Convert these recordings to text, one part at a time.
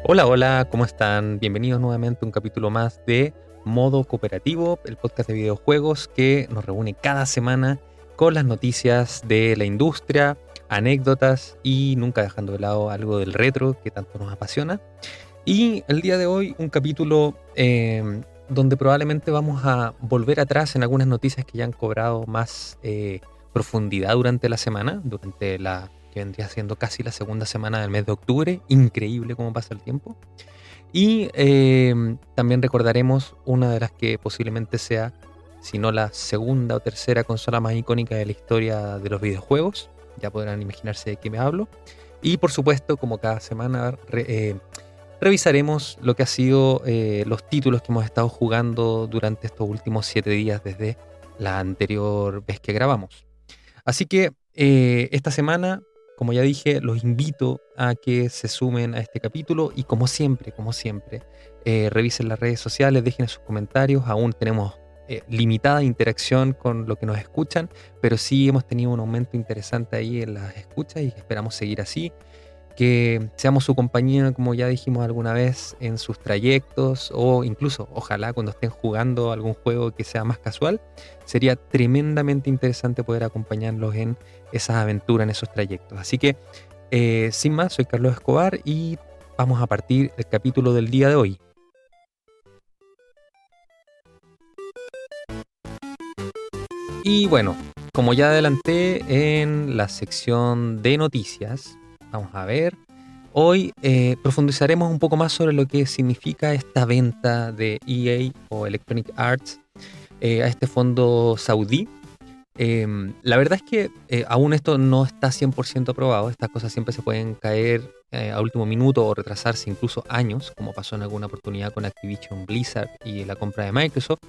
Hola, hola, ¿cómo están? Bienvenidos nuevamente a un capítulo más de Modo Cooperativo, el podcast de videojuegos que nos reúne cada semana con las noticias de la industria, anécdotas y nunca dejando de lado algo del retro que tanto nos apasiona. Y el día de hoy un capítulo donde probablemente vamos a volver atrás en algunas noticias que ya han cobrado más profundidad durante la semana, durante la que vendría siendo casi la segunda semana del mes de octubre. Increíble cómo pasa el tiempo. Y también recordaremos una de las que posiblemente sea, si no la segunda o tercera consola más icónica de la historia de los videojuegos. Ya podrán imaginarse de qué me hablo. Y por supuesto, como cada semana, revisaremos lo que ha sido los títulos que hemos estado jugando durante estos últimos 7 días desde la anterior vez que grabamos. Así que esta semana, como ya dije, los invito a que se sumen a este capítulo y como siempre, revisen las redes sociales, dejen sus comentarios. Aún tenemos limitada interacción con lo que nos escuchan, pero sí hemos tenido un aumento interesante ahí en las escuchas y esperamos seguir así. Que seamos su compañía, como ya dijimos alguna vez, en sus trayectos o incluso, ojalá, cuando estén jugando algún juego que sea más casual. Sería tremendamente interesante poder acompañarlos en esas aventuras, en esos trayectos. Así que, sin más, soy Carlos Escobar y vamos a partir el capítulo del día de hoy. Y bueno, como ya adelanté en la sección de noticias, vamos a ver. Hoy profundizaremos un poco más sobre lo que significa esta venta de EA o Electronic Arts a este fondo saudí. La verdad es que aún esto no está 100% aprobado. Estas cosas siempre se pueden caer a último minuto o retrasarse incluso años, como pasó en alguna oportunidad con Activision Blizzard y la compra de Microsoft.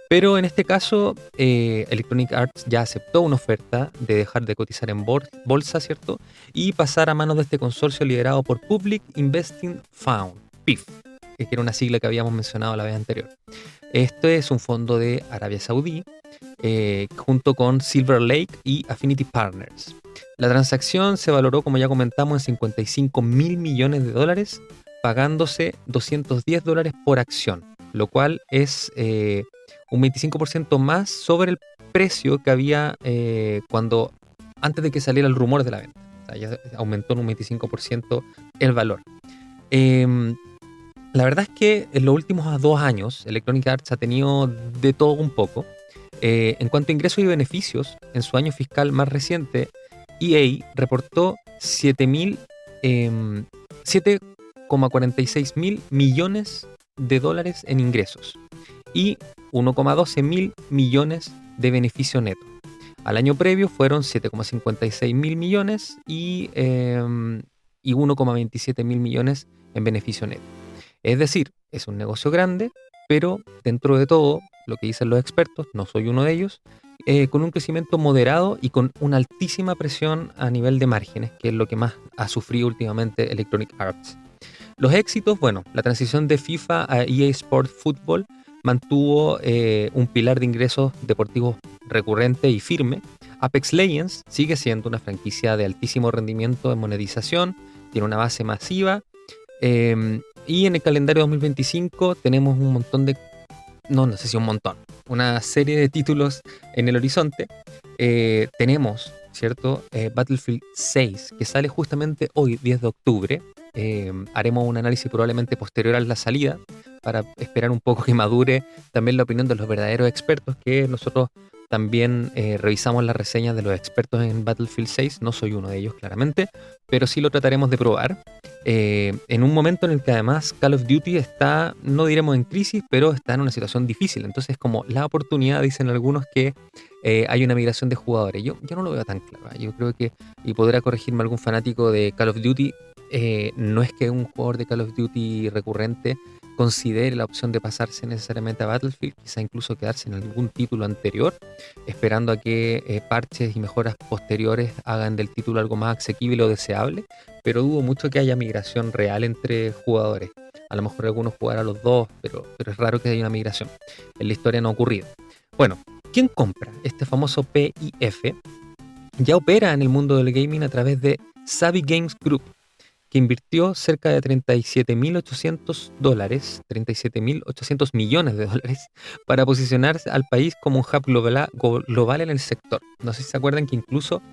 Pero en este caso, Electronic Arts ya aceptó una oferta de dejar de cotizar en bolsa, ¿cierto? Y pasar a manos de este consorcio liderado por Public Investing Fund, PIF, que era una sigla que habíamos mencionado la vez anterior. Este es un fondo de Arabia Saudí, junto con Silver Lake y Affinity Partners. La transacción se valoró, como ya comentamos, en 55 mil millones de dólares, pagándose $210 por acción, lo cual es un 25% más sobre el precio que había antes de que saliera el rumor de la venta. O sea, ya aumentó en un 25% el valor. La verdad es que en los últimos 2 años Electronic Arts ha tenido de todo un poco. En cuanto a ingresos y beneficios, en su año fiscal más reciente, EA reportó 7,46 mil millones de dólares en ingresos y 1,12 mil millones de beneficio neto. Al año previo fueron 7,56 mil millones y 1,27 mil millones en beneficio neto. Es decir, es un negocio grande, pero dentro de todo, lo que dicen los expertos, no soy uno de ellos, con un crecimiento moderado y con una altísima presión a nivel de márgenes, que es lo que más ha sufrido últimamente Electronic Arts. Los éxitos, bueno, la transición de FIFA a EA Sport Football mantuvo un pilar de ingresos deportivos recurrente y firme. Apex Legends sigue siendo una franquicia de altísimo rendimiento en monetización, tiene una base masiva, y en el calendario 2025 tenemos un montón de, no sé si un montón, una serie de títulos en el horizonte. Tenemos, ¿cierto? Battlefield 6, que sale justamente hoy, 10 de octubre. Haremos un análisis probablemente posterior a la salida para esperar un poco que madure también la opinión de los verdaderos expertos, que nosotros también revisamos las reseñas de los expertos en Battlefield 6. No soy uno de ellos, claramente, pero sí lo trataremos de probar. En un momento en el que además Call of Duty está, no diremos en crisis, pero está en una situación difícil. Entonces, como la oportunidad, dicen algunos, que hay una migración de jugadores. Yo no lo veo tan claro. Yo creo que, y podrá corregirme algún fanático de Call of Duty, no es que un jugador de Call of Duty recurrente considere la opción de pasarse necesariamente a Battlefield, quizá incluso quedarse en algún título anterior, esperando a que parches y mejoras posteriores hagan del título algo más asequible o deseable, pero dudo mucho que haya migración real entre jugadores. A lo mejor algunos jugarán a los dos, pero es raro que haya una migración. En la historia no ha ocurrido. Bueno, ¿quién compra este famoso PIF? Ya opera en el mundo del gaming a través de Savvy Games Group, que invirtió cerca de $37.800, $37.800 millones, para posicionarse al país como un hub global en el sector. No sé si se acuerdan que incluso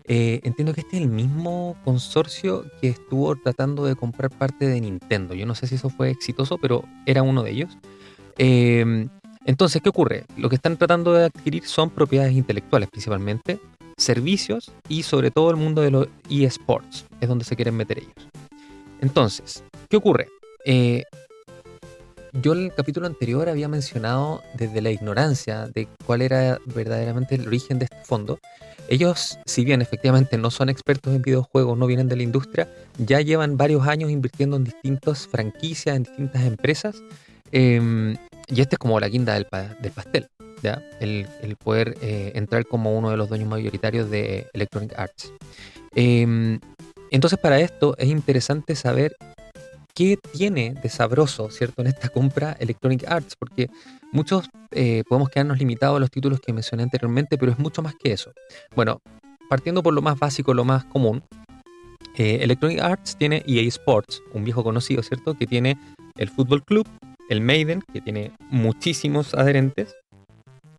entiendo que este es el mismo consorcio que estuvo tratando de comprar parte de Nintendo. Yo no sé si eso fue exitoso, pero era uno de ellos. Eh, entonces, ¿qué ocurre? Lo que están tratando de adquirir son propiedades intelectuales principalmente, servicios y sobre todo el mundo de los eSports, es donde se quieren meter ellos. Entonces, ¿qué ocurre? Eh, yo en el capítulo anterior había mencionado desde la ignorancia de cuál era verdaderamente el origen de este fondo. Ellos, si bien efectivamente no son expertos en videojuegos, no vienen de la industria, ya llevan varios años invirtiendo en distintas franquicias, en distintas empresas. Y este es como la guinda del pastel, ¿ya? El poder entrar como uno de los dueños mayoritarios de Electronic Arts. Em, entonces, para esto es interesante saber qué tiene de sabroso, ¿cierto?, en esta compra Electronic Arts, porque muchos podemos quedarnos limitados a los títulos que mencioné anteriormente, pero es mucho más que eso. Bueno, partiendo por lo más básico, lo más común, Electronic Arts tiene EA Sports, un viejo conocido, ¿cierto?, que tiene el Fútbol Club, el Maiden, que tiene muchísimos adherentes,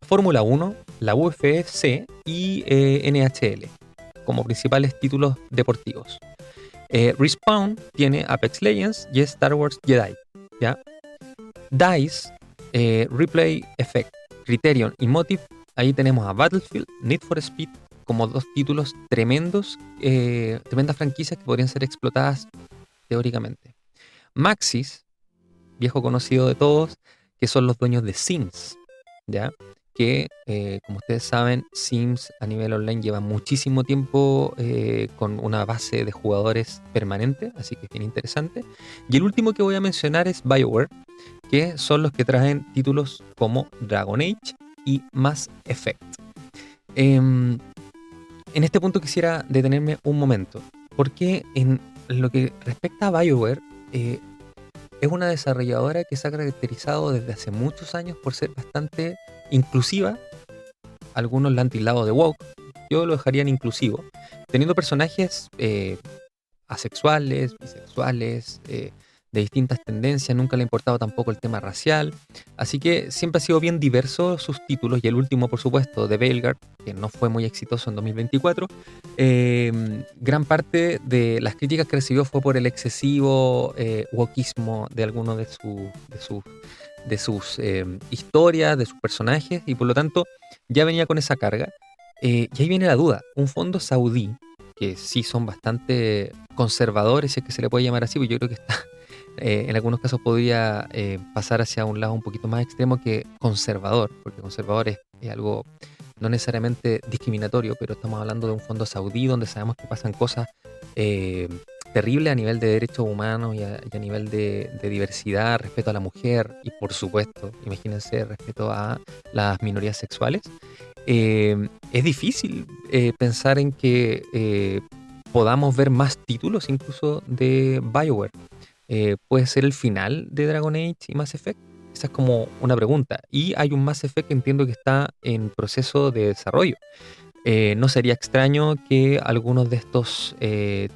Fórmula 1, la UFC y NHL como principales títulos deportivos. Respawn tiene Apex Legends y Star Wars Jedi, ¿ya? DICE, Replay Effect, Criterion y Motive, ahí tenemos a Battlefield, Need for Speed como dos títulos tremendos, tremendas franquicias que podrían ser explotadas teóricamente. Maxis, viejo conocido de todos, que son los dueños de Sims, ¿ya? Que, como ustedes saben, Sims a nivel online lleva muchísimo tiempo con una base de jugadores permanente, así que es bien interesante. Y el último que voy a mencionar es BioWare, que son los que traen títulos como Dragon Age y Mass Effect. En este punto quisiera detenerme un momento, porque en lo que respecta a BioWare, es una desarrolladora que se ha caracterizado desde hace muchos años por ser bastante inclusiva. Algunos la han tildado de woke, yo lo dejaría en inclusivo, teniendo personajes asexuales, bisexuales, de distintas tendencias. Nunca le ha importado tampoco el tema racial, así que siempre ha sido bien diverso sus títulos. Y el último, por supuesto, de Veilguard, que no fue muy exitoso en 2024, gran parte de las críticas que recibió fue por el excesivo wokeismo de algunos de sus historias, de sus personajes, y por lo tanto ya venía con esa carga. Y ahí viene la duda: un fondo saudí, que sí son bastante conservadores, si es que se le puede llamar así, pues yo creo que está, en algunos casos podría pasar hacia un lado un poquito más extremo que conservador, porque conservador es algo no necesariamente discriminatorio, pero estamos hablando de un fondo saudí donde sabemos que pasan cosas eh, terribles a nivel de derechos humanos y a nivel de diversidad, respeto a la mujer y, por supuesto, imagínense, respeto a las minorías sexuales. Es difícil pensar en que podamos ver más títulos incluso de BioWare. ¿Puede ser el final de Dragon Age y Mass Effect? Esa es como una pregunta. Y hay un Mass Effect que entiendo que está en proceso de desarrollo. No sería extraño que algunos de estos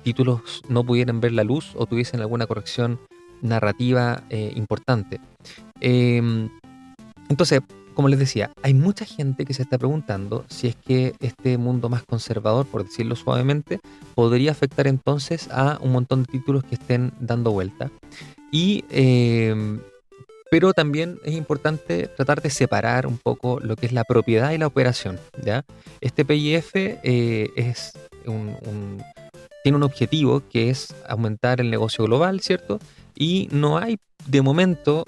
títulos no pudieran ver la luz o tuviesen alguna corrección narrativa importante. Em, entonces, como les decía, hay mucha gente que se está preguntando si es que este mundo más conservador, por decirlo suavemente, podría afectar entonces a un montón de títulos que estén dando vuelta. Y, pero también es importante tratar de separar un poco lo que es la propiedad y la operación, ¿ya? Este PIF tiene un objetivo que es aumentar el negocio global, ¿cierto? Y no hay de momento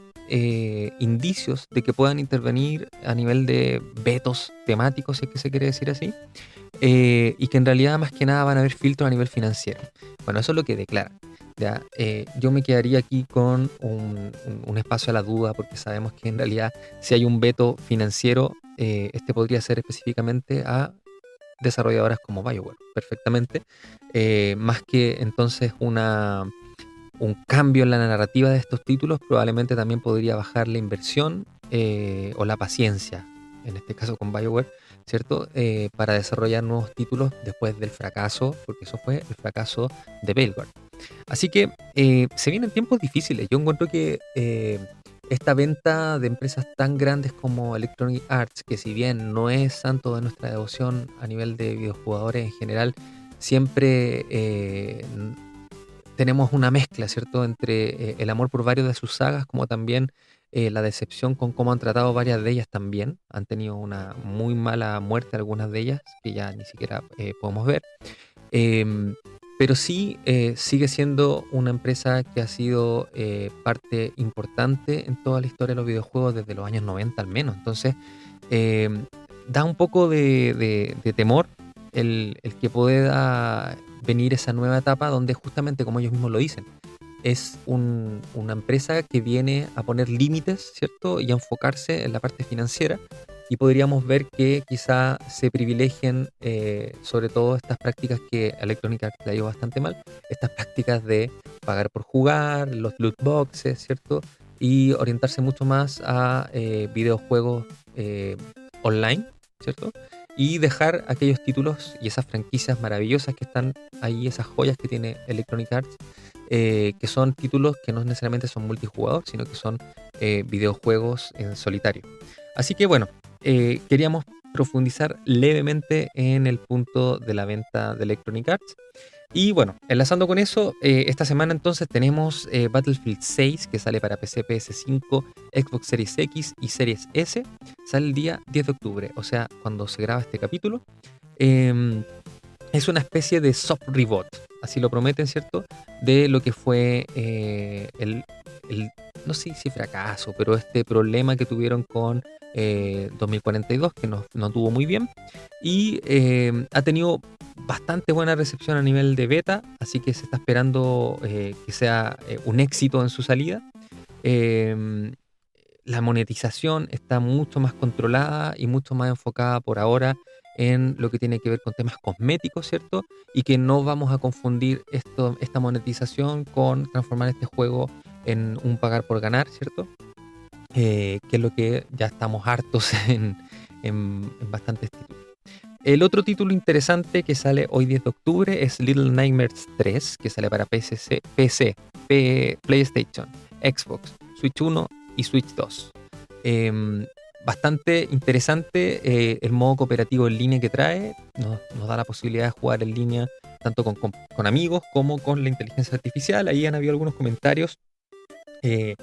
indicios de que puedan intervenir a nivel de vetos temáticos, si es que se quiere decir así, y que en realidad más que nada van a haber filtros a nivel financiero. Bueno, eso es lo que declaran. ¿Ya? Yo me quedaría aquí con un espacio a la duda, porque sabemos que en realidad si hay un veto financiero, este podría ser específicamente a desarrolladoras como BioWare, perfectamente, más que entonces un cambio en la narrativa de estos títulos. Probablemente también podría bajar la inversión o la paciencia, en este caso con BioWare, ¿cierto? Para desarrollar nuevos títulos después del fracaso, porque eso fue el fracaso de Veilguard. Así que se vienen tiempos difíciles. Yo encuentro que esta venta de empresas tan grandes como Electronic Arts, que si bien no es santo de nuestra devoción a nivel de videojugadores en general, siempre tenemos una mezcla, ¿cierto?, entre el amor por varios de sus sagas, como también la decepción con cómo han tratado varias de ellas también. Han tenido una muy mala muerte algunas de ellas, que ya ni siquiera podemos ver. Em, pero sí sigue siendo una empresa que ha sido parte importante en toda la historia de los videojuegos desde los años 90 al menos. Entonces, em, da un poco de temor el que pueda venir esa nueva etapa donde justamente, como ellos mismos lo dicen, es una empresa que viene a poner límites, ¿cierto? Y a enfocarse en la parte financiera. Y podríamos ver que quizá se privilegien sobre todo estas prácticas que a Electronic Arts le ha ido bastante mal, estas prácticas de pagar por jugar, los loot boxes, ¿cierto? Y orientarse mucho más a videojuegos online, ¿cierto? Y dejar aquellos títulos y esas franquicias maravillosas que están ahí, esas joyas que tiene Electronic Arts, que son títulos que no necesariamente son multijugador, sino que son videojuegos en solitario. Así que bueno, queríamos profundizar levemente en el punto de la venta de Electronic Arts. Y bueno, enlazando con eso, esta semana entonces tenemos Battlefield 6 que sale para PC, PS5, Xbox Series X y Series S. Sale el día 10 de octubre, o sea, cuando se graba este capítulo. Em, es una especie de soft reboot, así lo prometen, ¿cierto? De lo que fue no sé si fracaso, pero este problema que tuvieron con 2042, que no tuvo muy bien. Y ha tenido bastante buena recepción a nivel de beta, así que se está esperando que sea un éxito en su salida. Em, la monetización está mucho más controlada y mucho más enfocada por ahora en lo que tiene que ver con temas cosméticos, ¿cierto? Y que no vamos a confundir esta monetización con transformar este juego en un pagar por ganar, ¿cierto? Que es lo que ya estamos hartos en bastantes títulos. El otro título interesante que sale hoy 10 de octubre es Little Nightmares 3, que sale para PC, PlayStation, Xbox, Switch 1 y Switch 2. Bastante interesante el modo cooperativo en línea que trae. Nos da la posibilidad de jugar en línea tanto con amigos como con la inteligencia artificial. Ahí han habido algunos comentarios eh,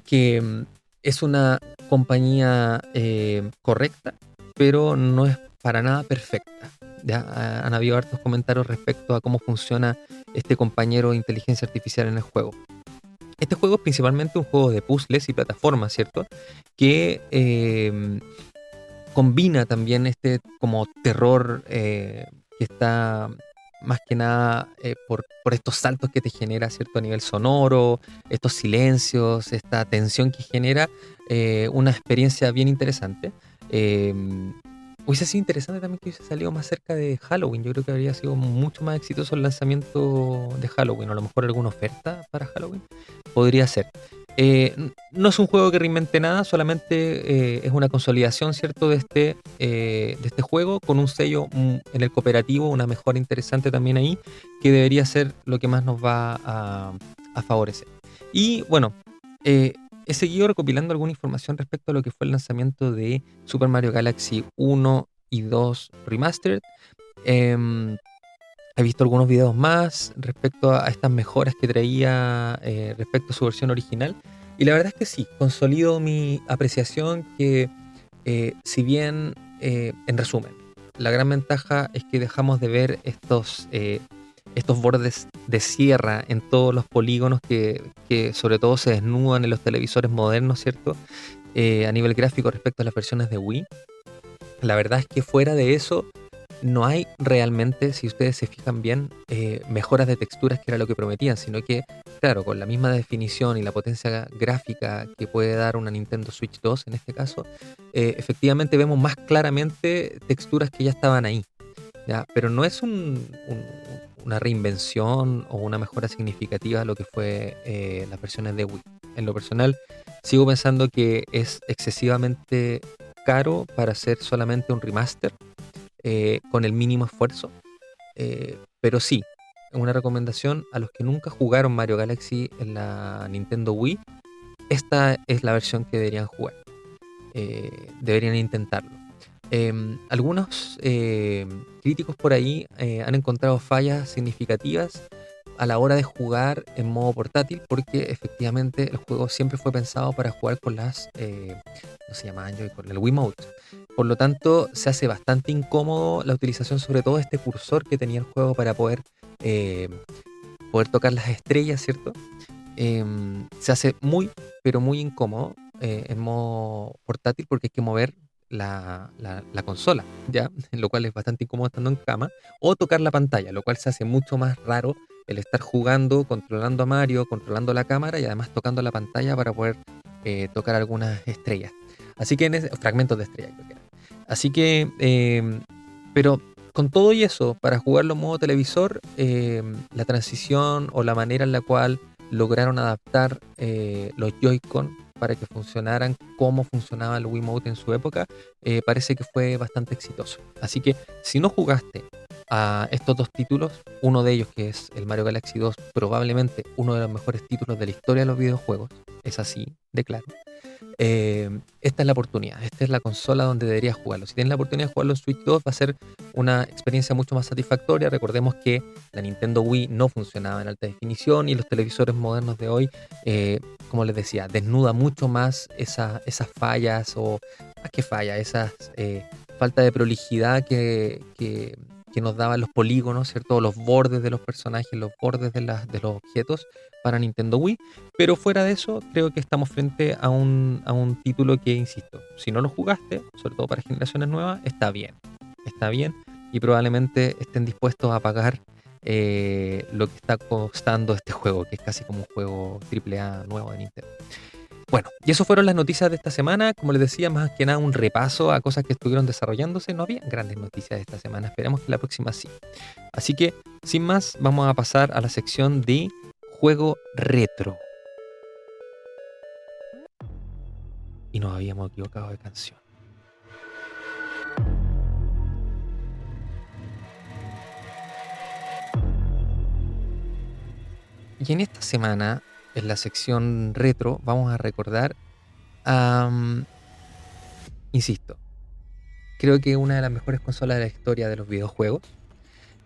que es una compañía correcta, pero no es para nada perfecta. Ya han habido hartos comentarios respecto a cómo funciona este compañero de inteligencia artificial en el juego. Este juego es principalmente un juego de puzzles y plataformas, ¿cierto? Que combina también este como terror que está más que nada por estos saltos que te genera, ¿cierto? A nivel sonoro, estos silencios, esta tensión que genera una experiencia bien interesante. Eh, Hubiese sido interesante también que hubiese salido más cerca de Halloween. Yo creo que habría sido mucho más exitoso el lanzamiento de Halloween, o a lo mejor alguna oferta para Halloween. Podría ser. No es un juego que reinvente nada, solamente es una consolidación, ¿cierto?, de este juego con un sello en el cooperativo, una mejora interesante también ahí, que debería ser lo que más nos va a favorecer. Y bueno, he seguido recopilando alguna información respecto a lo que fue el lanzamiento de Super Mario Galaxy 1 y 2 Remastered. Em, He visto algunos videos más respecto a estas mejoras que traía respecto a su versión original. Y la verdad es que sí, consolido mi apreciación que si bien, en resumen, la gran ventaja es que dejamos de ver estos bordes de sierra en todos los polígonos que sobre todo se desnudan en los televisores modernos, ¿cierto? A nivel gráfico respecto a las versiones de Wii. La verdad es que fuera de eso no hay realmente, si ustedes se fijan bien, mejoras de texturas que era lo que prometían, sino que, claro, con la misma definición y la potencia gráfica que puede dar una Nintendo Switch 2 en este caso, efectivamente vemos más claramente texturas que ya estaban ahí, ¿ya? Pero no es una reinvención o una mejora significativa a lo que fue las versiones de Wii. En lo personal, sigo pensando que es excesivamente caro para hacer solamente un remaster con el mínimo esfuerzo. Pero sí, una recomendación a los que nunca jugaron Mario Galaxy en la Nintendo Wii. Esta es la versión que deberían jugar. Deberían intentarlo. Algunos críticos por ahí han encontrado fallas significativas a la hora de jugar en modo portátil, porque efectivamente el juego siempre fue pensado para jugar con las, no se llama Android, con el Wiimote. Por lo tanto, se hace bastante incómodo la utilización, sobre todo de este cursor que tenía el juego para eh, poder tocar las estrellas, ¿cierto? Se hace muy, pero muy incómodo en modo portátil, porque hay que mover la consola, ¿ya? Lo cual es bastante incómodo estando en cama, o tocar la pantalla, lo cual se hace mucho más raro el estar jugando, controlando a Mario, controlando la cámara y además tocando la pantalla para poder tocar algunas estrellas. Así que fragmentos de estrellas, creo que era. Así que, pero con todo y eso, para jugarlo en modo televisor, la transición o la manera en la cual lograron adaptar los Joy-Con para que funcionaran como funcionaba el Wiimote en su época, parece que fue bastante exitoso. Así que si no jugaste a estos dos títulos, uno de ellos que es el Mario Galaxy 2, probablemente uno de los mejores títulos de la historia de los videojuegos, es así de claro. Esta es la oportunidad, esta es la consola donde deberías jugarlo. Si tienes la oportunidad de jugarlo en Switch 2, va a ser una experiencia mucho más satisfactoria. Recordemos que la Nintendo Wii no funcionaba en alta definición y los televisores modernos de hoy, como les decía, desnuda mucho más esas fallas o, más que fallas, esas falta de prolijidad que nos daban los polígonos, ¿cierto? Los bordes de los personajes, los bordes de los objetos para Nintendo Wii. Pero fuera de eso, creo que estamos frente a un título que, insisto, si no lo jugaste, sobre todo para generaciones nuevas, está bien. Está bien y probablemente estén dispuestos a pagar lo que está costando este juego, que es casi como un juego AAA nuevo de Nintendo. Bueno, y eso fueron las noticias de esta semana. Como les decía, más que nada un repaso a cosas que estuvieron desarrollándose. No había grandes noticias de esta semana. Esperamos que la próxima sí. Así que, sin más, vamos a pasar a la sección de juego retro. Y nos habíamos equivocado de canción. Y en esta semana, en la sección retro, vamos a recordar, insisto, creo que una de las mejores consolas de la historia de los videojuegos.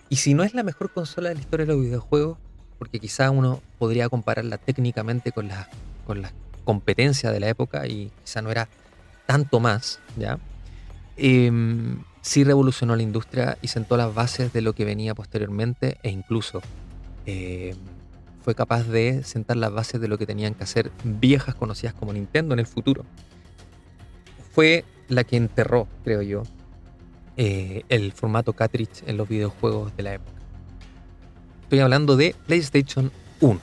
Y si no es la mejor consola de la historia de los videojuegos, porque quizá uno podría compararla técnicamente con las competencias de la época y quizá no era tanto más, ¿ya? Sí revolucionó la industria y sentó las bases de lo que venía posteriormente e incluso em, fue capaz de sentar las bases de lo que tenían que hacer viejas conocidas como Nintendo en el futuro. Fue la que enterró, creo yo, el formato cartridge en los videojuegos de la época. Estoy hablando de PlayStation 1.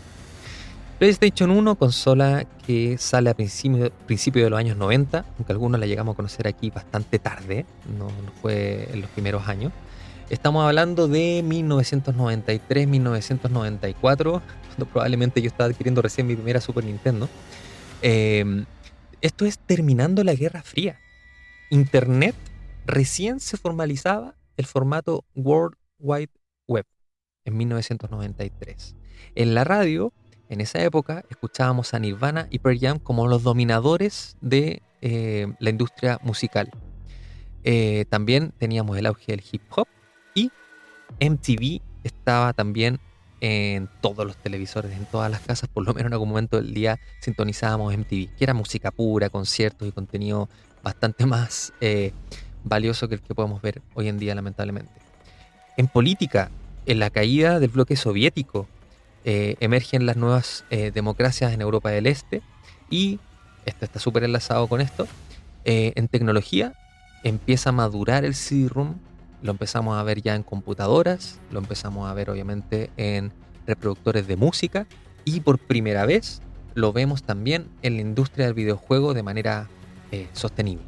PlayStation 1, consola que sale a principio de los años 90, aunque algunos la llegamos a conocer aquí bastante tarde, no fue en los primeros años. Estamos hablando de 1993, 1994, cuando probablemente yo estaba adquiriendo recién mi primera Super Nintendo. Esto es terminando la Guerra Fría. Internet recién se formalizaba el formato World Wide Web en 1993. En la radio, en esa época, escuchábamos a Nirvana y Pearl Jam como los dominadores de la industria musical. También teníamos el auge del hip hop y MTV estaba también en todos los televisores, en todas las casas, por lo menos en algún momento del día sintonizábamos MTV, que era música pura, conciertos y contenido bastante más valioso que el que podemos ver hoy en día, lamentablemente. En política, en la caída del bloque soviético, emergen las nuevas democracias en Europa del Este y, esto está súper enlazado con esto, en tecnología empieza a madurar el CD-ROM, lo empezamos a ver ya en computadoras, lo empezamos a ver obviamente en reproductores de música y por primera vez lo vemos también en la industria del videojuego de manera sostenible.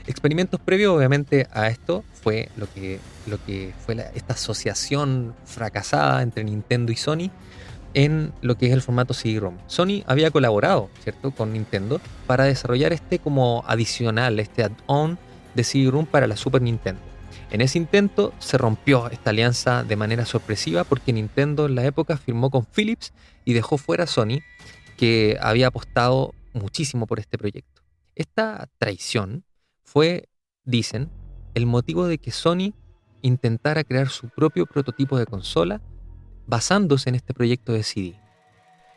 Experimentos previos obviamente a esto fue lo que fue esta asociación fracasada entre Nintendo y Sony en lo que es el formato CD-ROM. Sony había colaborado, ¿cierto?, con Nintendo para desarrollar este como adicional, este add-on de CD-ROM para la Super Nintendo. En ese intento se rompió esta alianza de manera sorpresiva porque Nintendo en la época firmó con Philips y dejó fuera a Sony, que había apostado muchísimo por este proyecto. Esta traición fue, dicen, el motivo de que Sony intentara crear su propio prototipo de consola basándose en este proyecto de CD.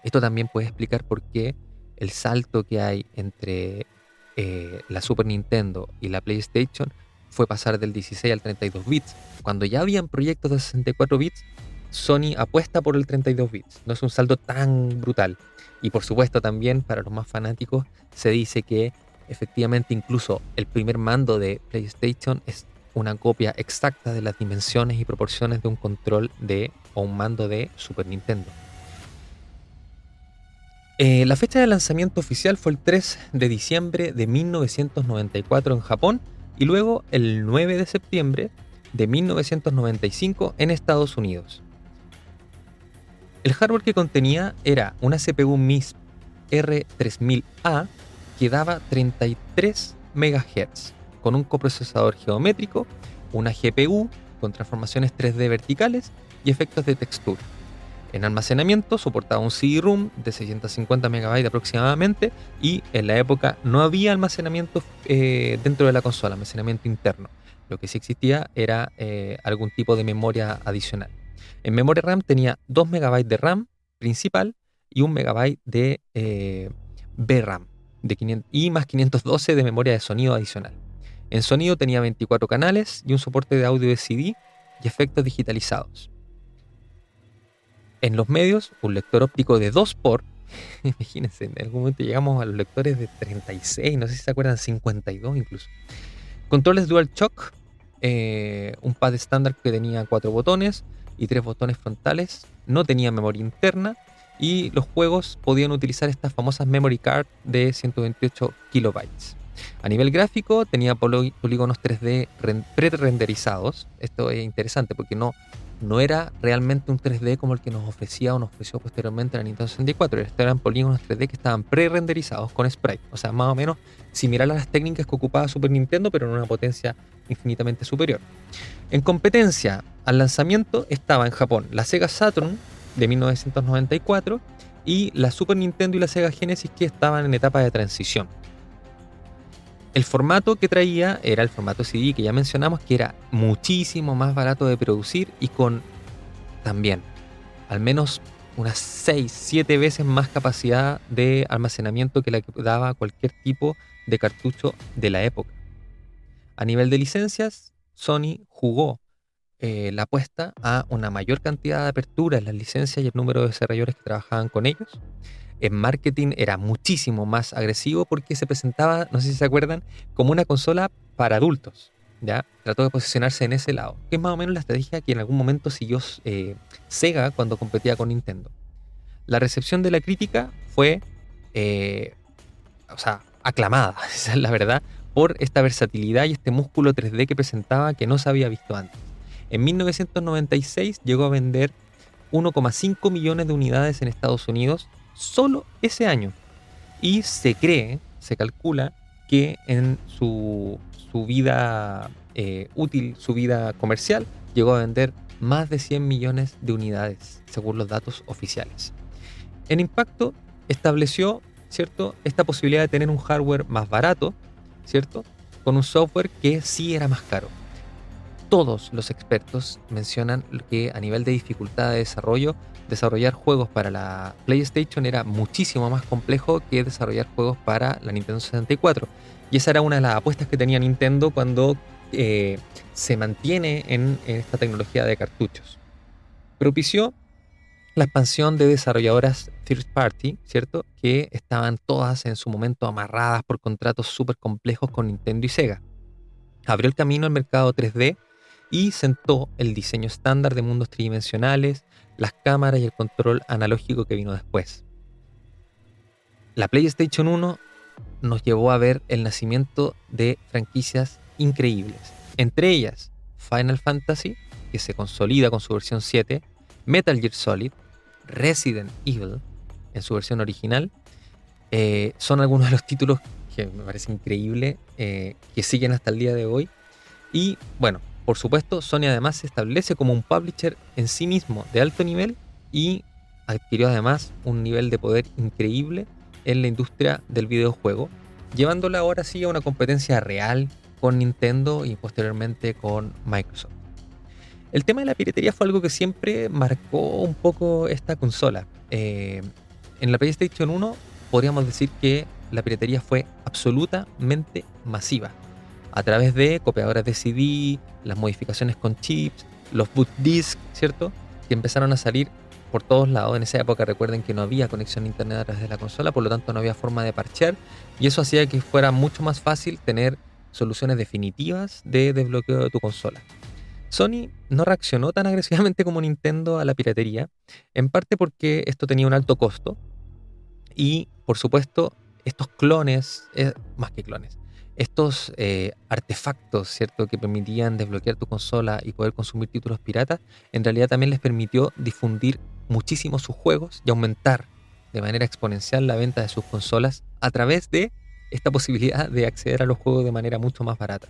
Esto también puede explicar por qué el salto que hay entre la Super Nintendo y la PlayStation fue pasar del 16 al 32 bits. Cuando ya habían proyectos de 64 bits, Sony apuesta por el 32 bits. No es un salto tan brutal. Y por supuesto también para los más fanáticos se dice que efectivamente incluso el primer mando de PlayStation es una copia exacta de las dimensiones y proporciones de un control o un mando de Super Nintendo. La fecha de lanzamiento oficial fue el 3 de diciembre de 1994 en Japón y luego el 9 de septiembre de 1995 en Estados Unidos. El hardware que contenía era una CPU MISP R3000A que daba 33 MHz con un coprocesador geométrico, una GPU con transformaciones 3D verticales y efectos de textura. En almacenamiento soportaba un CD-ROM de 650 MB aproximadamente y en la época no había almacenamiento dentro de la consola, almacenamiento interno. Lo que sí existía era algún tipo de memoria adicional. En memoria RAM tenía 2 MB de RAM principal y 1 MB de VRAM y más 512 de memoria de sonido adicional. En sonido tenía 24 canales y un soporte de audio de CD y efectos digitalizados. En los medios, un lector óptico de 2 por, imagínense, en algún momento llegamos a los lectores de 36, no sé si se acuerdan, 52 incluso. Controles DualShock, un pad estándar que tenía 4 botones y 3 botones frontales, no tenía memoria interna y los juegos podían utilizar estas famosas memory card de 128 kilobytes. A nivel gráfico tenía polígonos 3D pre-renderizados. Esto es interesante porque no era realmente un 3D como el que nos ofrecía o nos ofreció posteriormente la Nintendo 64. Estos eran polígonos 3D que estaban pre-renderizados con sprite. O sea, más o menos similar a las técnicas que ocupaba Super Nintendo, pero en una potencia infinitamente superior. En competencia al lanzamiento estaba en Japón la Sega Saturn de 1994 y la Super Nintendo y la Sega Genesis, que estaban en etapa de transición. El formato que traía era el formato CD que ya mencionamos, que era muchísimo más barato de producir y con también al menos unas 6-7 veces más capacidad de almacenamiento que la que daba cualquier tipo de cartucho de la época. A nivel de licencias, Sony jugó la apuesta a una mayor cantidad de apertura en las licencias y el número de desarrolladores que trabajaban con ellos. En marketing era muchísimo más agresivo porque se presentaba, no sé si se acuerdan, como una consola para adultos. ¿Ya? Trató de posicionarse en ese lado, que es más o menos la estrategia que en algún momento siguió Sega cuando competía con Nintendo. La recepción de la crítica fue, aclamada, esa es la verdad, por esta versatilidad y este músculo 3D que presentaba que no se había visto antes. En 1996 llegó a vender 1,5 millones de unidades en Estados Unidos solo ese año. Y se calcula que en su vida útil, su vida comercial, llegó a vender más de 100 millones de unidades, según los datos oficiales. En impacto estableció, ¿cierto?, esta posibilidad de tener un hardware más barato, ¿cierto?, con un software que sí era más caro. Todos los expertos mencionan que a nivel de dificultad de desarrollo, desarrollar juegos para la PlayStation era muchísimo más complejo que desarrollar juegos para la Nintendo 64. Y esa era una de las apuestas que tenía Nintendo cuando se mantiene en esta tecnología de cartuchos. Propició la expansión de desarrolladoras third party, ¿cierto?, que estaban todas en su momento amarradas por contratos súper complejos con Nintendo y Sega. Abrió el camino al mercado 3D y sentó el diseño estándar de mundos tridimensionales, las cámaras y el control analógico que vino después. La PlayStation 1 nos llevó a ver el nacimiento de franquicias increíbles, entre ellas Final Fantasy, que se consolida con su versión 7, Metal Gear Solid, Resident Evil en su versión original, son algunos de los títulos que me parece increíble, que siguen hasta el día de hoy. Y bueno, Por supuesto, Sony además se establece como un publisher en sí mismo de alto nivel y adquirió además un nivel de poder increíble en la industria del videojuego, llevándola ahora sí a una competencia real con Nintendo y posteriormente con Microsoft. El tema de la piratería fue algo que siempre marcó un poco esta consola. En la PlayStation 1 podríamos decir que la piratería fue absolutamente masiva a través de copiadoras de CD, las modificaciones con chips, los boot disc, ¿cierto? Que empezaron a salir por todos lados. En esa época recuerden que no había conexión a internet a través de la consola, por lo tanto no había forma de parchear y eso hacía que fuera mucho más fácil tener soluciones definitivas de desbloqueo de tu consola. Sony no reaccionó tan agresivamente como Nintendo a la piratería, en parte porque esto tenía un alto costo y, por supuesto, estos clones, más que clones, estos artefactos, ¿cierto?, que permitían desbloquear tu consola y poder consumir títulos piratas, en realidad también les permitió difundir muchísimo sus juegos y aumentar de manera exponencial la venta de sus consolas a través de esta posibilidad de acceder a los juegos de manera mucho más barata.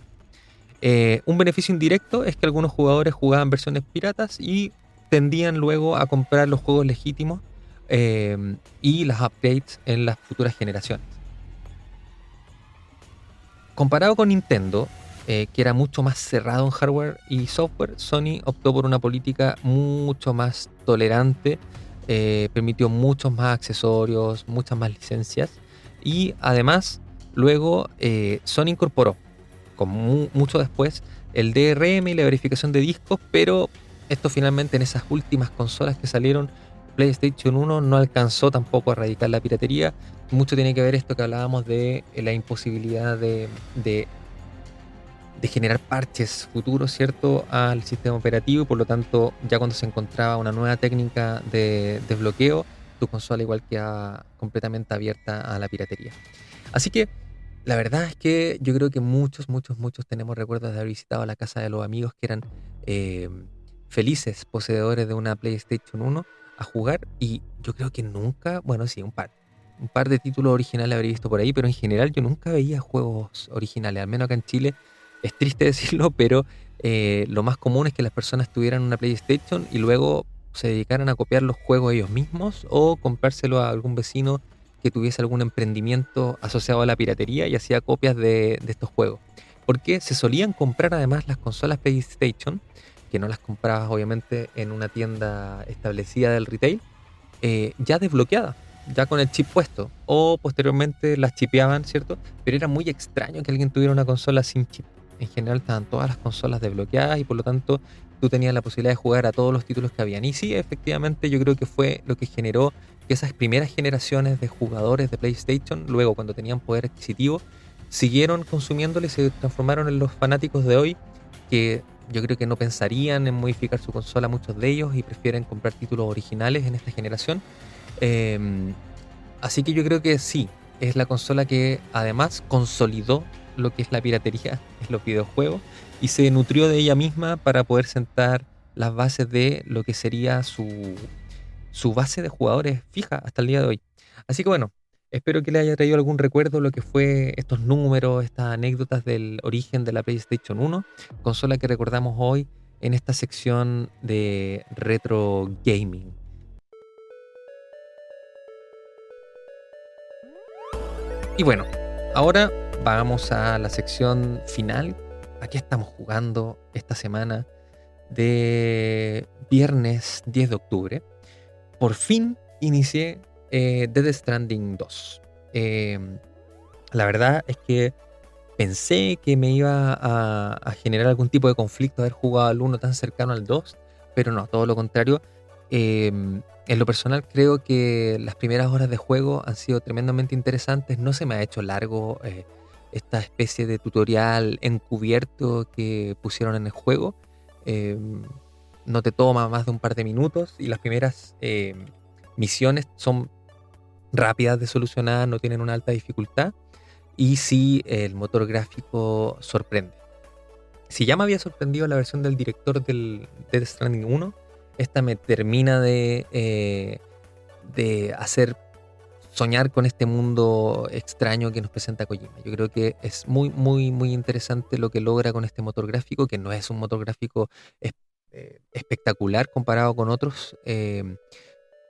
Un beneficio indirecto es que algunos jugadores jugaban versiones piratas y tendían luego a comprar los juegos legítimos y las updates en las futuras generaciones. Comparado con Nintendo, que era mucho más cerrado en hardware y software, Sony optó por una política mucho más tolerante, permitió muchos más accesorios, muchas más licencias y además luego Sony incorporó como mucho después, el DRM y la verificación de discos, pero esto finalmente en esas últimas consolas que salieron, PlayStation 1 no alcanzó tampoco a erradicar la piratería. Mucho tiene que ver esto que hablábamos de la imposibilidad de generar parches futuros, ¿cierto?, al sistema operativo y por lo tanto ya cuando se encontraba una nueva técnica de desbloqueo, tu consola igual queda completamente abierta a la piratería. Así que la verdad es que yo creo que muchos tenemos recuerdos de haber visitado la casa de los amigos que eran eh, felices poseedores de una PlayStation 1 a jugar y yo creo que nunca, bueno, sí, un par de títulos originales habré visto por ahí, pero en general yo nunca veía juegos originales, al menos acá en Chile, es triste decirlo, pero lo más común es que las personas tuvieran una PlayStation y luego se dedicaran a copiar los juegos ellos mismos o comprárselo a algún vecino que tuviese algún emprendimiento asociado a la piratería y hacía copias de estos juegos. Porque se solían comprar además las consolas PlayStation, que no las comprabas obviamente en una tienda establecida del retail, ya desbloqueadas, ya con el chip puesto, o posteriormente las chipeaban, ¿cierto? Pero era muy extraño que alguien tuviera una consola sin chip. En general estaban todas las consolas desbloqueadas y por lo tanto tú tenías la posibilidad de jugar a todos los títulos que habían. Y sí, efectivamente yo creo que fue lo que generó que esas primeras generaciones de jugadores de PlayStation, luego cuando tenían poder adquisitivo, siguieron consumiéndole y se transformaron en los fanáticos de hoy que yo creo que no pensarían en modificar su consola muchos de ellos y prefieren comprar títulos originales en esta generación. Eh, Así que yo creo que sí, es la consola que además consolidó lo que es la piratería en los videojuegos y se nutrió de ella misma para poder sentar las bases de lo que sería su base de jugadores fija hasta el día de hoy. Así que bueno, espero que le haya traído algún recuerdo lo que fue estos números, estas anécdotas del origen de la PlayStation 1, consola que recordamos hoy en esta sección de retro gaming. Y bueno, ahora vamos a la sección final. Aquí estamos jugando esta semana de viernes 10 de octubre. Por fin inicié Death Stranding 2. La verdad es que pensé que me iba a generar algún tipo de conflicto haber jugado al 1 tan cercano al 2, pero no, todo lo contrario. En lo personal creo que las primeras horas de juego han sido tremendamente interesantes. No se me ha hecho largo esta especie de tutorial encubierto que pusieron en el juego. Eh, no te toma más de un par de minutos y las primeras misiones son rápidas de solucionar, no tienen una alta dificultad y sí el motor gráfico sorprende. Si ya me había sorprendido la versión del director del Death Stranding 1, esta me termina de hacer soñar con este mundo extraño que nos presenta Kojima. Yo creo que es muy, muy, muy interesante lo que logra con este motor gráfico, que no es un motor gráfico es- espectacular comparado con otros,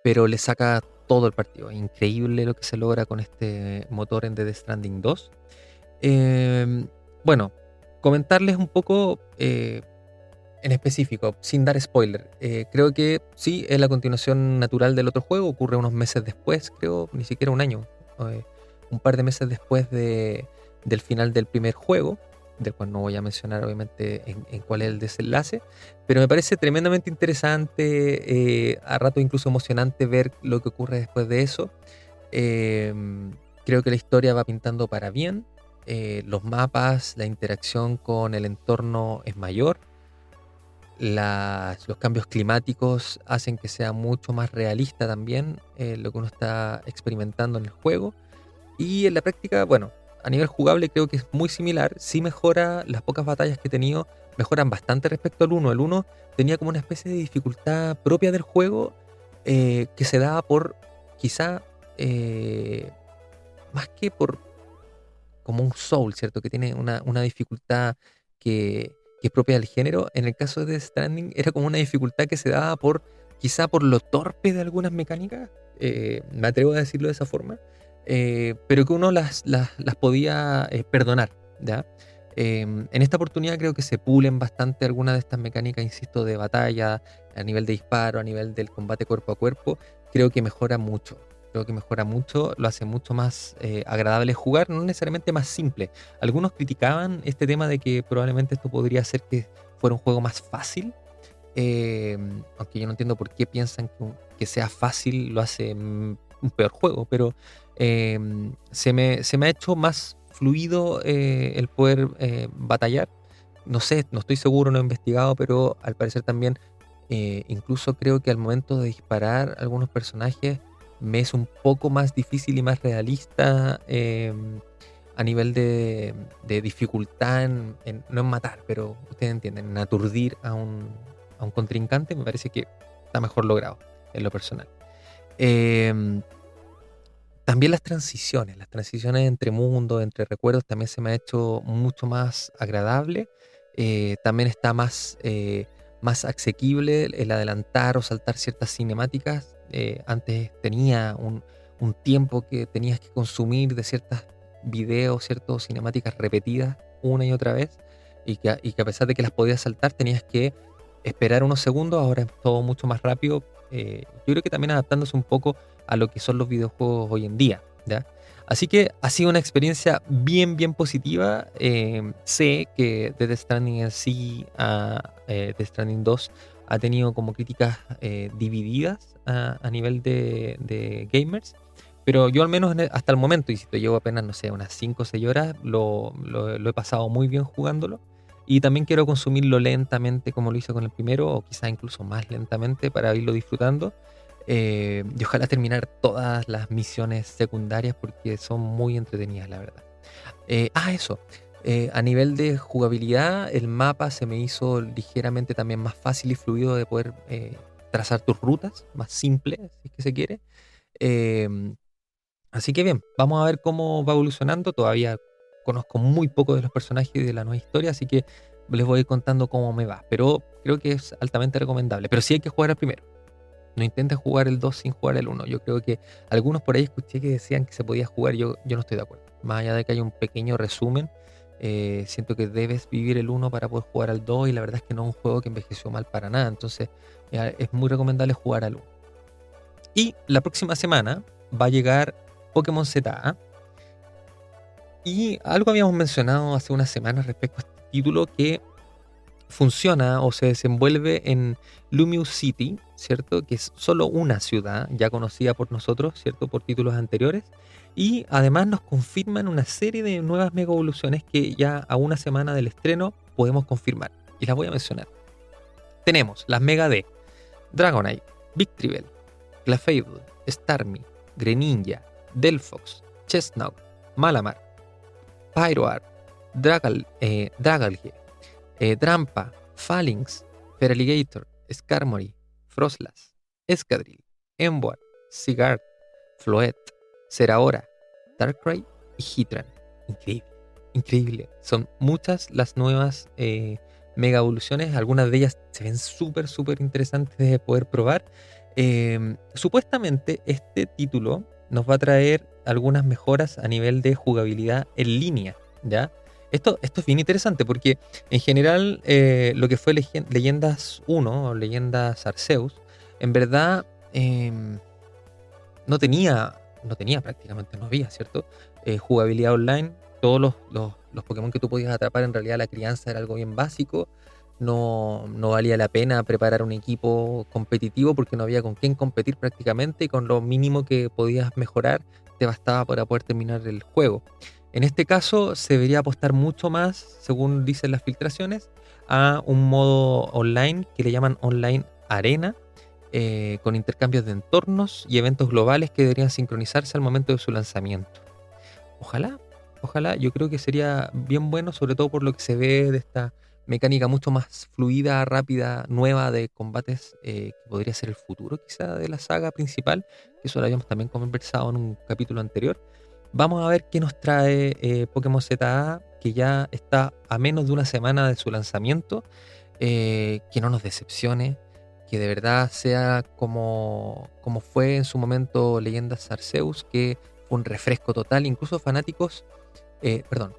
pero le saca todo el partido. Es increíble lo que se logra con este motor en Death Stranding 2. Eh, bueno, comentarles un poco en específico, sin dar spoiler. Creo que sí, es la continuación natural del otro juego, ocurre unos meses después, creo, ni siquiera un año, eh, un par de meses después del final del primer juego, del cual no voy a mencionar obviamente en cuál es el desenlace, pero me parece tremendamente interesante, a rato incluso emocionante ver lo que ocurre después de eso. Eh, Creo que la historia va pintando para bien, los mapas, la interacción con el entorno es mayor, los cambios climáticos hacen que sea mucho más realista también lo que uno está experimentando en el juego. Y en la práctica, bueno, a nivel jugable creo que es muy similar. Sí mejora, las pocas batallas que he tenido mejoran bastante respecto al uno. El uno tenía como una especie de dificultad propia del juego que se daba por quizá más que por como un soul, ¿cierto? Que tiene una dificultad que es propia del género. En el caso de Death Stranding era como una dificultad que se daba por quizá por lo torpe de algunas mecánicas, me atrevo a decirlo de esa forma, pero que uno las podía perdonar, ¿ya? En esta oportunidad creo que se pulen bastante algunas de estas mecánicas, insisto, de batalla, a nivel de disparo, a nivel del combate cuerpo a cuerpo, creo que mejora mucho. Creo que mejora mucho, lo hace mucho más agradable jugar, no necesariamente más simple. Algunos criticaban este tema de que probablemente esto podría hacer que fuera un juego más fácil, eh, aunque yo no entiendo por qué piensan que sea fácil lo hace un peor juego, pero eh, se me ha hecho más fluido el poder batallar. No sé, no estoy seguro, no he investigado, pero al parecer también, incluso creo que al momento de disparar a algunos personajes me es un poco más difícil y más realista a nivel de dificultad no en matar, pero ustedes entienden, en aturdir a un contrincante, me parece que está mejor logrado en lo personal. Em, También las transiciones entre mundos, entre recuerdos, también se me ha hecho mucho más agradable. También está más asequible el adelantar o saltar ciertas cinemáticas. Antes tenía un tiempo que tenías que consumir de ciertas videos, ciertas cinemáticas repetidas una y otra vez, y que a pesar de que las podías saltar, tenías que esperar unos segundos. Ahora es todo mucho más rápido. Yo creo que también adaptándose un poco a lo que son los videojuegos hoy en día, ¿ya? Así que ha sido una experiencia bien, bien positiva. Sé que Death Stranding en sí, Death Stranding 2, ha tenido como críticas divididas a nivel de gamers, pero yo al menos hasta el momento, y si te llevo apenas, no sé, unas 5 o 6 horas, lo he pasado muy bien jugándolo. Y también quiero consumirlo lentamente como lo hice con el primero, o quizás incluso más lentamente para irlo disfrutando. Y ojalá terminar todas las misiones secundarias porque son muy entretenidas, la verdad. Eso. A nivel de jugabilidad, el mapa se me hizo ligeramente también más fácil y fluido de poder trazar tus rutas, más simple, si es que se quiere. Em, Así que bien, vamos a ver cómo va evolucionando. Todavía conozco muy poco de los personajes y de la nueva historia, así que les voy a ir contando cómo me va. Pero creo que es altamente recomendable. Pero sí hay que jugar al primero. No intentes jugar el 2 sin jugar el uno. Yo creo que algunos por ahí escuché que decían que se podía jugar. Yo no estoy de acuerdo. Más allá de que haya un pequeño resumen, siento que debes vivir el uno para poder jugar al 2. Y la verdad es que no es un juego que envejeció mal para nada. Entonces es muy recomendable jugar al uno. Y la próxima semana va a llegar Pokémon ZA. Y algo habíamos mencionado hace unas semanas respecto a este título que funciona o se desenvuelve en Lumiose City, ¿cierto? Que es solo una ciudad ya conocida por nosotros, ¿cierto? Por títulos anteriores. Y además nos confirman una serie de nuevas mega evoluciones que ya a una semana del estreno podemos confirmar. Y las voy a mencionar. Tenemos las mega de Dragonite, Victreebel, Clefable, Starmie, Greninja, Delphox, Chestnut, Malamar, Pyroar, Dragalge, Drampa, Phalanx, Feraligatr, Skarmory, Frostlass, Escadrille, Emboar, Sigard, Floette, Ser Ahora, Darkrai y Heatran. Increíble, increíble. Son muchas las nuevas mega evoluciones. Algunas de ellas se ven súper, súper interesantes de poder probar. Supuestamente este título nos va a traer algunas mejoras a nivel de jugabilidad en línea, ¿ya? Esto es bien interesante porque en general lo que fue Leyendas 1 o Leyendas Arceus, en verdad no tenía, prácticamente, no había, ¿cierto? Jugabilidad online, todos los Pokémon que tú podías atrapar, en realidad la crianza era algo bien básico, no valía la pena preparar un equipo competitivo porque no había con quién competir prácticamente y con lo mínimo que podías mejorar te bastaba para poder terminar el juego. En este caso se debería apostar mucho más, según dicen las filtraciones, a un modo online que le llaman Online Arena, con intercambios de entornos y eventos globales que deberían sincronizarse al momento de su lanzamiento. Ojalá, ojalá, yo creo que sería bien bueno, sobre todo por lo que se ve de esta mecánica mucho más fluida, rápida, nueva de combates, que podría ser el futuro quizá de la saga principal, que eso lo habíamos también conversado en un capítulo anterior. Vamos a ver qué nos trae Pokémon ZA, que ya está a menos de una semana de su lanzamiento, que no nos decepcione, que de verdad sea como fue en su momento Leyendas Arceus, que fue un refresco total. Incluso fanáticos,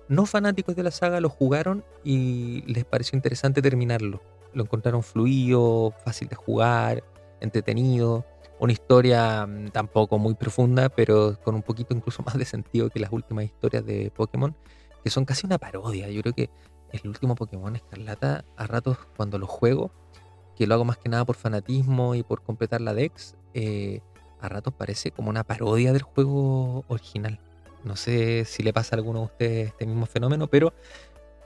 no fanáticos de la saga lo jugaron y les pareció interesante terminarlo. Lo encontraron fluido, fácil de jugar, entretenido. Una historia tampoco muy profunda, pero con un poquito incluso más de sentido que las últimas historias de Pokémon, que son casi una parodia. Yo creo que el último Pokémon Escarlata, a ratos cuando lo juego, que lo hago más que nada por fanatismo y por completar la Dex, a ratos parece como una parodia del juego original. No sé si le pasa a alguno de ustedes este mismo fenómeno, pero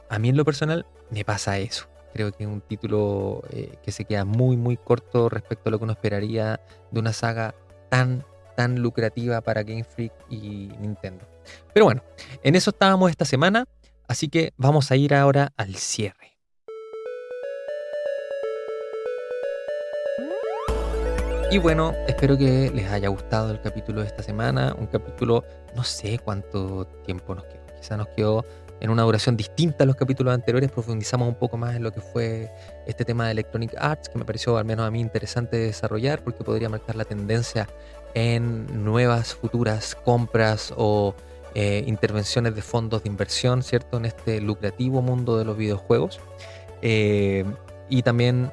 a mí en lo personal me pasa eso. Creo que es un título que se queda muy, muy corto respecto a lo que uno esperaría de una saga tan, tan lucrativa para Game Freak y Nintendo. Pero bueno, en eso estábamos esta semana, así que vamos a ir ahora al cierre. Y bueno, espero que les haya gustado el capítulo de esta semana. Un capítulo, no sé cuánto tiempo nos quedó. Quizá nos quedó en una duración distinta a los capítulos anteriores. Profundizamos un poco más en lo que fue este tema de Electronic Arts, que me pareció al menos a mí interesante desarrollar porque podría marcar la tendencia en nuevas futuras compras o intervenciones de fondos de inversión, ¿cierto? En este lucrativo mundo de los videojuegos. Y también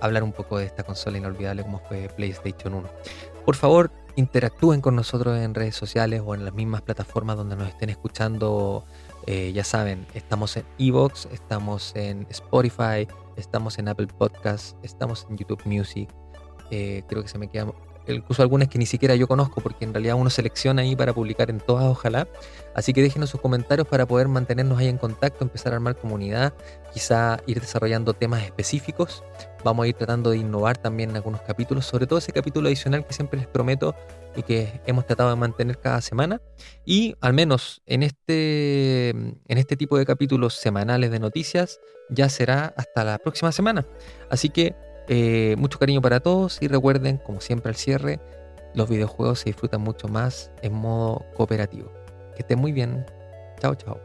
hablar un poco de esta consola inolvidable como fue PlayStation 1. Por favor, interactúen con nosotros en redes sociales o en las mismas plataformas donde nos estén escuchando. Ya saben, estamos en Evox, estamos en Spotify, estamos en Apple Podcasts, estamos en YouTube Music. Creo que se me quedan incluso algunas que ni siquiera yo conozco, porque en realidad uno selecciona ahí para publicar en todas, ojalá. Así que déjenos sus comentarios para poder mantenernos ahí en contacto, empezar a armar comunidad, quizá ir desarrollando temas específicos. Vamos a ir tratando de innovar también en algunos capítulos, sobre todo ese capítulo adicional que siempre les prometo y que hemos tratado de mantener cada semana. Y al menos en este tipo de capítulos semanales de noticias ya será hasta la próxima semana. Así que mucho cariño para todos y recuerden, como siempre al cierre, los videojuegos se disfrutan mucho más en modo cooperativo. Que estén muy bien. Chao, chao.